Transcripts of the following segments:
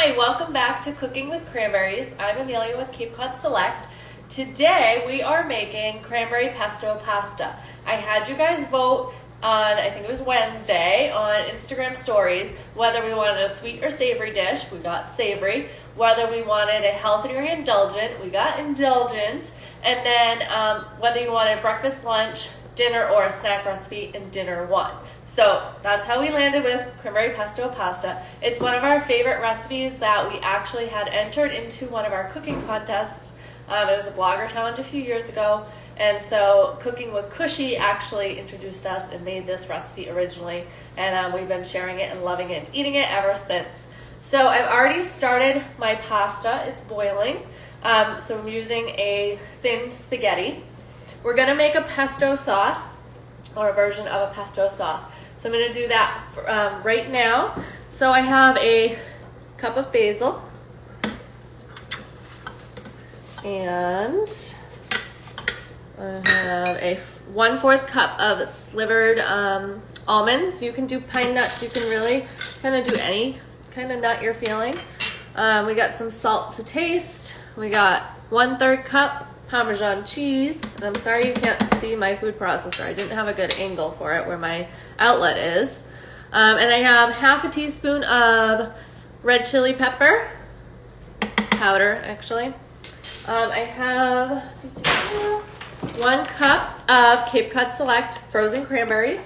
Hi, welcome back to Cooking with Cranberries. I'm Amelia with Cape Cod Select. Today we are making cranberry pesto pasta. I had you guys vote on, I think it was Wednesday, on Instagram stories, whether we wanted a sweet or savory dish. We got savory. Whether we wanted a healthy or indulgent, we got indulgent. And then whether you wanted breakfast, lunch, dinner, or a snack recipe in dinner one. So that's how we landed with cranberry pesto pasta. It's one of our favorite recipes that we actually had entered into one of our cooking contests. It was a blogger challenge a few years ago. And so Cooking with Cushy actually introduced us and made this recipe originally. And we've been sharing it and loving it and eating it ever since. So I've already started my pasta. It's boiling. So I'm using a thin spaghetti. We're gonna make a pesto sauce, or a version of a pesto sauce. So I'm gonna do that right now. So I have a cup of basil, and I have a 1/4 cup of slivered almonds. You can do pine nuts. You can really kind of do any kind of nut you're feeling. We got some salt to taste. We got 1/3 cup Parmesan cheese. And I'm sorry you can't see my food processor. I didn't have a good angle for it where my outlet is. And I have 1/2 teaspoon of red chili pepper powder, actually. I have 1 cup of Cape Cod Select frozen cranberries.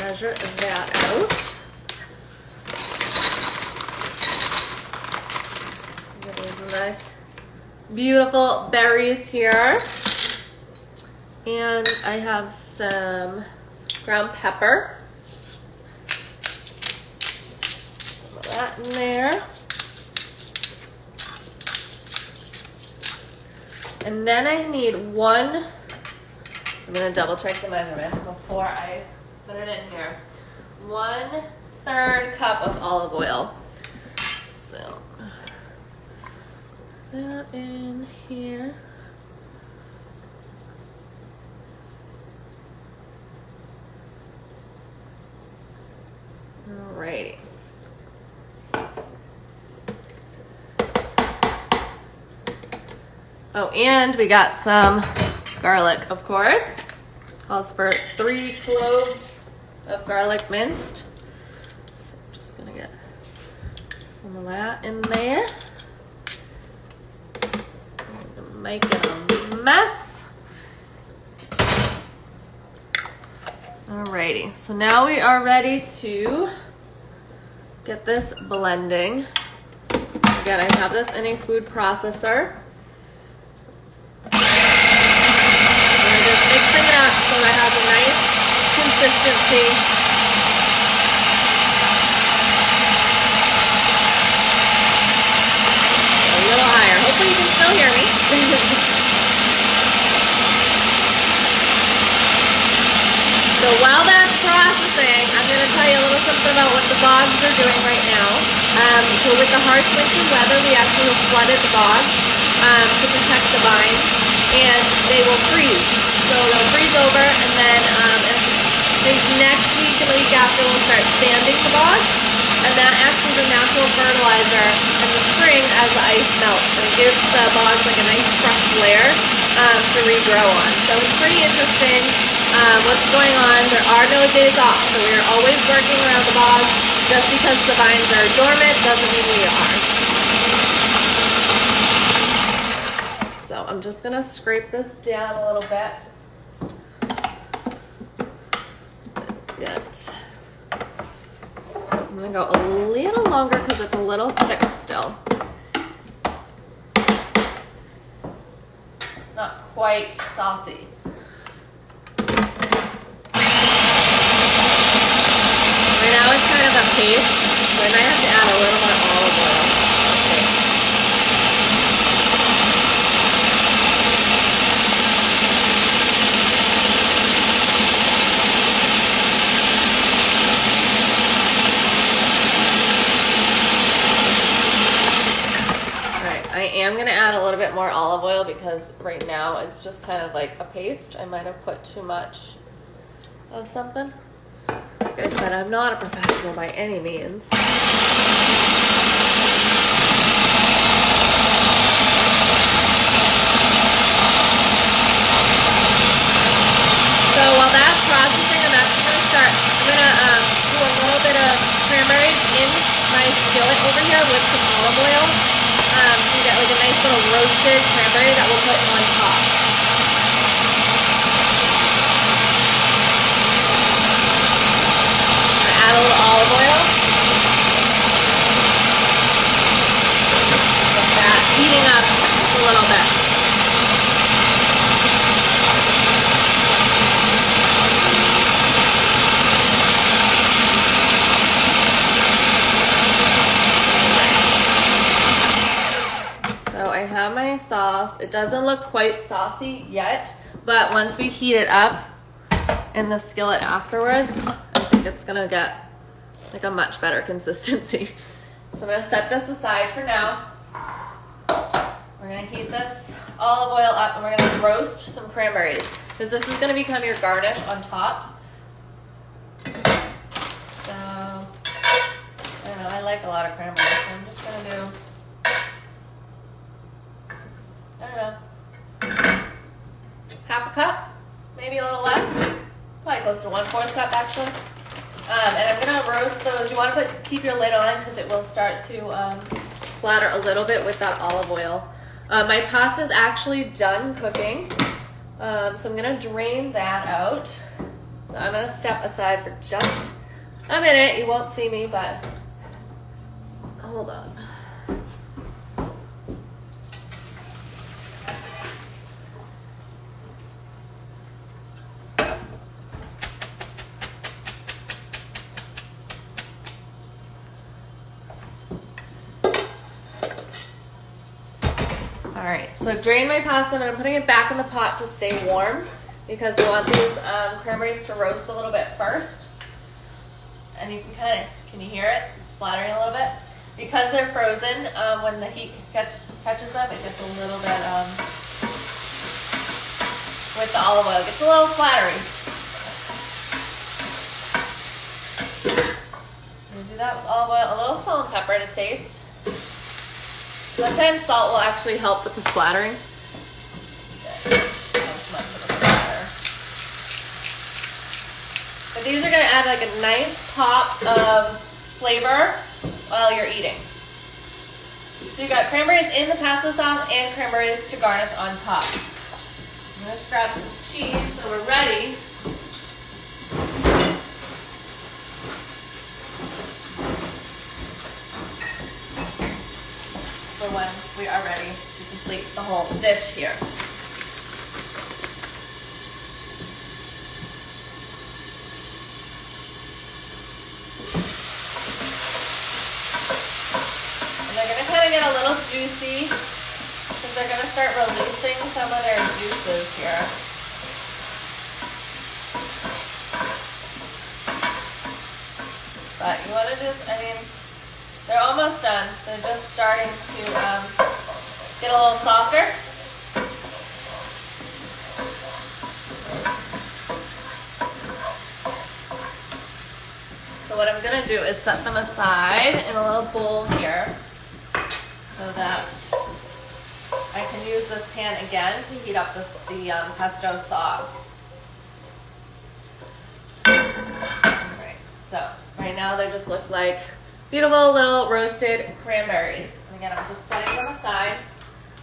Measure that out. Those nice, beautiful berries here. And I have some ground pepper. Some of that in there. And then I need I'm gonna double check the measurement before I put it in here. 1/3 cup of olive oil. So, that in here. Alrighty. Oh, and we got some garlic, of course. Calls for 3 cloves of garlic minced. So I'm just gonna get some of that in there. Make it a mess. Alrighty, so now we are ready to get this blending. Again, I have this in a food processor. I'm just mixing it up so that it has a nice consistency. A little higher. Hopefully you can still hear me. So while that's processing, I'm going to tell you a little something about what the bogs are doing right now. So with the harsh winter weather, we actually have flooded the bogs to protect the vines, and they will freeze. So they'll freeze over, and then I think next week and the week after we'll start sanding the bogs, and that acts as a natural fertilizer in the spring as the ice melts, and it gives the bogs like a nice fresh layer to regrow on. So it's pretty interesting. What's going on. There are no days off, so we are always working around the bogs. Just because the vines are dormant doesn't mean we are. So I'm just gonna scrape this down a little bit. Good. I'm gonna go a little longer because it's a little thick still. It's not quite saucy. Now it's kind of a paste, so I might have to add a little more olive oil. Alright, I am going to add a little bit more olive oil because right now it's just kind of like a paste. I might have put too much of something. Like I said, I'm not a professional by any means. So while that's processing, I'm actually going to start, I'm going to do a little bit of cranberries in my skillet over here with some olive oil. So you get like a nice little roasted cranberry that we'll put on top. Add a little olive oil. Get that heating up a little bit. So I have my sauce. It doesn't look quite saucy yet, but once we heat it up in the skillet afterwards, I think it's gonna get like a much better consistency. So I'm gonna set this aside for now. We're gonna heat this olive oil up and we're gonna roast some cranberries because this is gonna become your garnish on top. So, I don't know, I like a lot of cranberries, so I'm just gonna do, I don't know, half a cup, maybe a little less, probably close to 1/4 cup actually. And I'm gonna roast those. You want to keep your lid on because it will start to splatter a little bit with that olive oil. My pasta is actually done cooking, so I'm gonna drain that out. So I'm gonna step aside for just a minute. You won't see me, but hold on. All right, so I've drained my pasta and I'm putting it back in the pot to stay warm because we want these cranberries to roast a little bit first. And you can you hear it? It's splattering a little bit. Because they're frozen, when the heat catches them, it gets a little bit, with the olive oil, it gets a little splattery. I'm gonna do that with olive oil, a little salt and pepper to taste. Sometimes salt will actually help with the splattering. But these are going to add like a nice pop of flavor while you're eating. So you got cranberries in the pesto sauce and cranberries to garnish on top. I'm going to grab some cheese so we're ready. When we are ready to complete the whole dish here. And they're going to kind of get a little juicy because they're going to start releasing some of their juices here. But you want to just, I mean, they're almost done. They're just starting to get a little softer. So what I'm going to do is set them aside in a little bowl here so that I can use this pan again to heat up the pesto sauce. Alright, so right now they just look like beautiful little roasted cranberries. And again, I'm just setting them aside.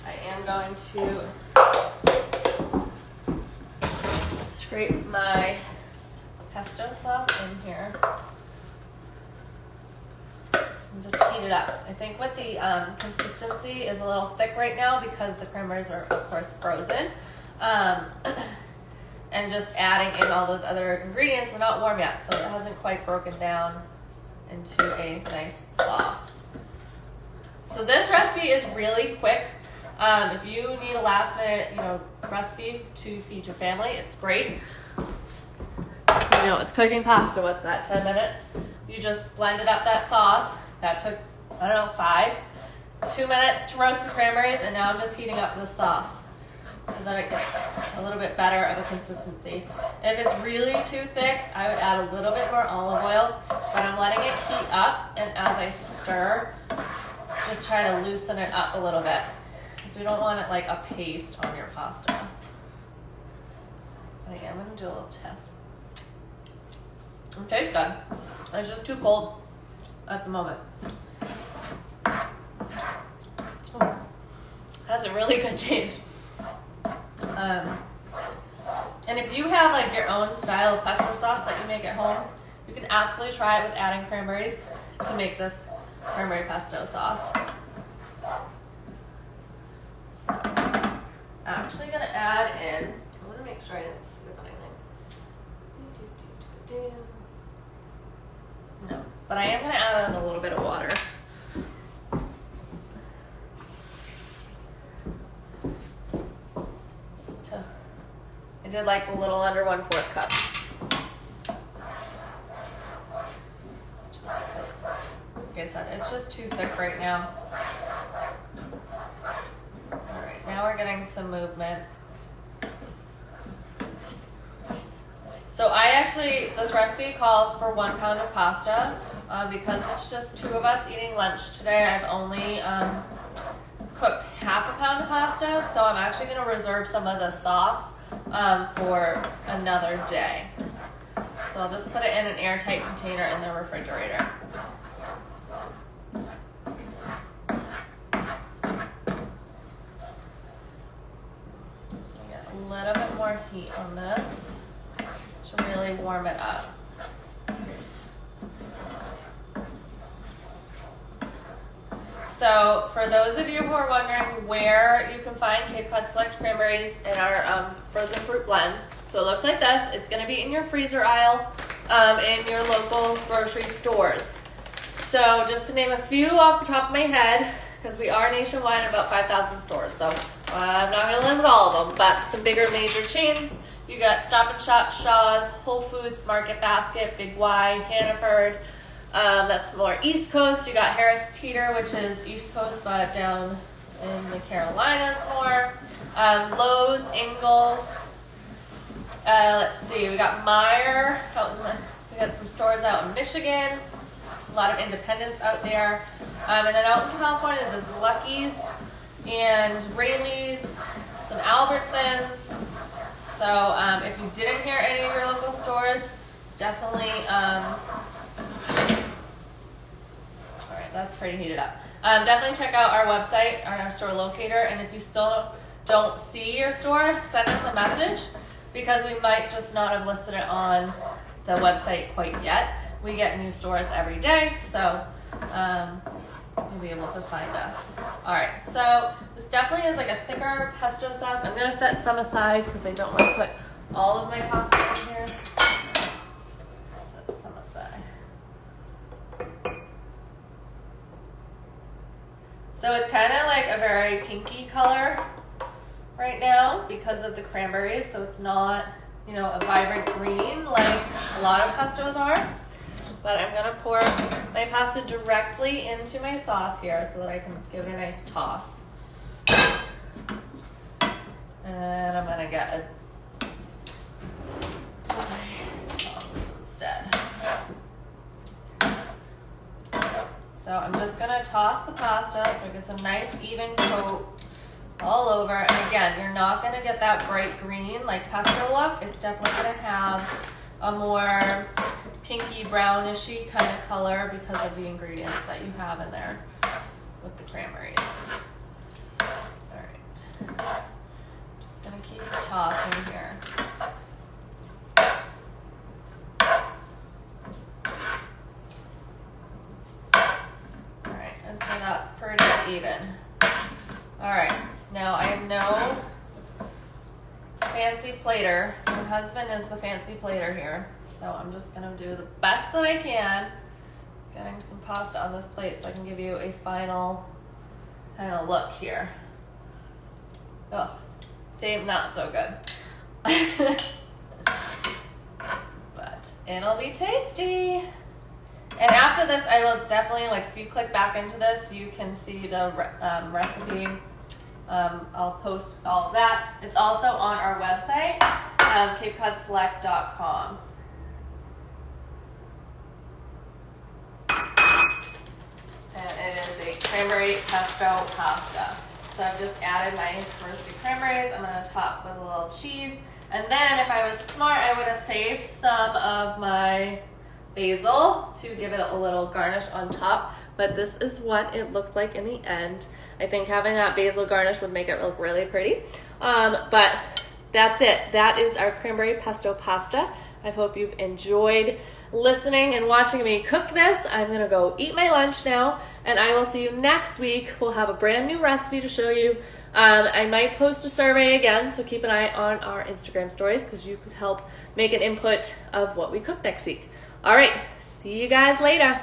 I am going to scrape my pesto sauce in here and just heat it up. I think with the consistency is a little thick right now because the cranberries are, of course, frozen. And just adding in all those other ingredients, they're not warm yet, so it hasn't quite broken down into a nice sauce. So this recipe is really quick. If you need a last minute, recipe to feed your family, it's great. It's cooking pasta. What's that? 10 minutes. You just blended up that sauce. That took, I don't know, 5. 2 minutes to roast the cranberries, and now I'm just heating up the sauce. so that it gets a little bit better of a consistency. If it's really too thick, I would add a little bit more olive oil, but I'm letting it heat up, and as I stir, just try to loosen it up a little bit, because we don't want it like a paste on your pasta. But again, I'm gonna do a little test. It tastes good. It's just too cold at the moment. Has a really good taste. And if you have like your own style of pesto sauce that you make at home, you can absolutely try it with adding cranberries to make this cranberry pesto sauce. So I'm actually gonna add in, I wanna make sure I didn't skip anything. No, but I am gonna add in a little bit of water. I did like a little under 1/4 cup. Just because, like I said, it's just too thick right now. All right, now we're getting some movement. So this recipe calls for 1 pound of pasta. Because it's just 2 of us eating lunch today, I've only cooked half a pound of pasta, so I'm actually gonna reserve some of the sauce for another day. So I'll just put it in an airtight container in the refrigerator. Just gonna get a little bit more heat on this to really warm it up. So for those of you who are wondering where you can find Cape Cod Select cranberries in our frozen fruit blends, so it looks like this. It's going to be in your freezer aisle in your local grocery stores. So just to name a few off the top of my head, because we are nationwide in about 5,000 stores, so I'm not going to list all of them, but some bigger major chains. You got Stop and Shop, Shaw's, Whole Foods, Market Basket, Big Y, Hannaford. That's more East Coast. You got Harris Teeter, which is East Coast, but down in the Carolinas more. Lowe's, Ingles. Let's see, we got Meijer. We got some stores out in Michigan. A lot of independents out there. And then out in California, there's Lucky's and Rayleigh's, some Albertsons. So if you didn't hear any of your local stores, definitely... That's pretty heated up. Definitely check out our website, our store locator, and if you still don't see your store, send us a message, because we might just not have listed it on the website quite yet. We get new stores every day, so you'll be able to find us. All right, so this definitely is like a thicker pesto sauce. I'm gonna set some aside because I don't want to put all of my pasta in here. Set some aside. So it's kind of like a very pinky color right now because of the cranberries. So it's not, a vibrant green like a lot of pestos are. But I'm gonna pour my pasta directly into my sauce here so that I can give it a nice toss. And I'm gonna get tongs instead. So I'm just gonna toss the pasta so it gets a nice even coat all over. And again, you're not gonna get that bright green like pesto look. It's definitely gonna have a more pinky brownishy kind of color because of the ingredients that you have in there with the cranberries. All right, just gonna keep tossing here. So that's pretty even. All right, now I am no fancy plater. My husband is the fancy plater here. So I'm just gonna do the best that I can, getting some pasta on this plate so I can give you a final kind of look here. Oh, same, not so good. But it'll be tasty. And after this, I will definitely, if you click back into this, you can see the recipe I'll post all of that. It's also on our website, CapeCodSelect.com. And it is a cranberry pesto pasta. So I've just added my roasted cranberries. I'm going to top with a little cheese. And then if I was smart, I would have saved some of my basil to give it a little garnish on top. But this is what it looks like in the end. I think having that basil garnish would make it look really pretty. But that's it. That is our cranberry pesto pasta. I hope you've enjoyed listening and watching me cook this. I'm gonna go eat my lunch now, and I will see you next week. We'll have a brand new recipe to show you. I might post a survey again, so keep an eye on our Instagram stories because you could help make an input of what we cook next week. All right, see you guys later.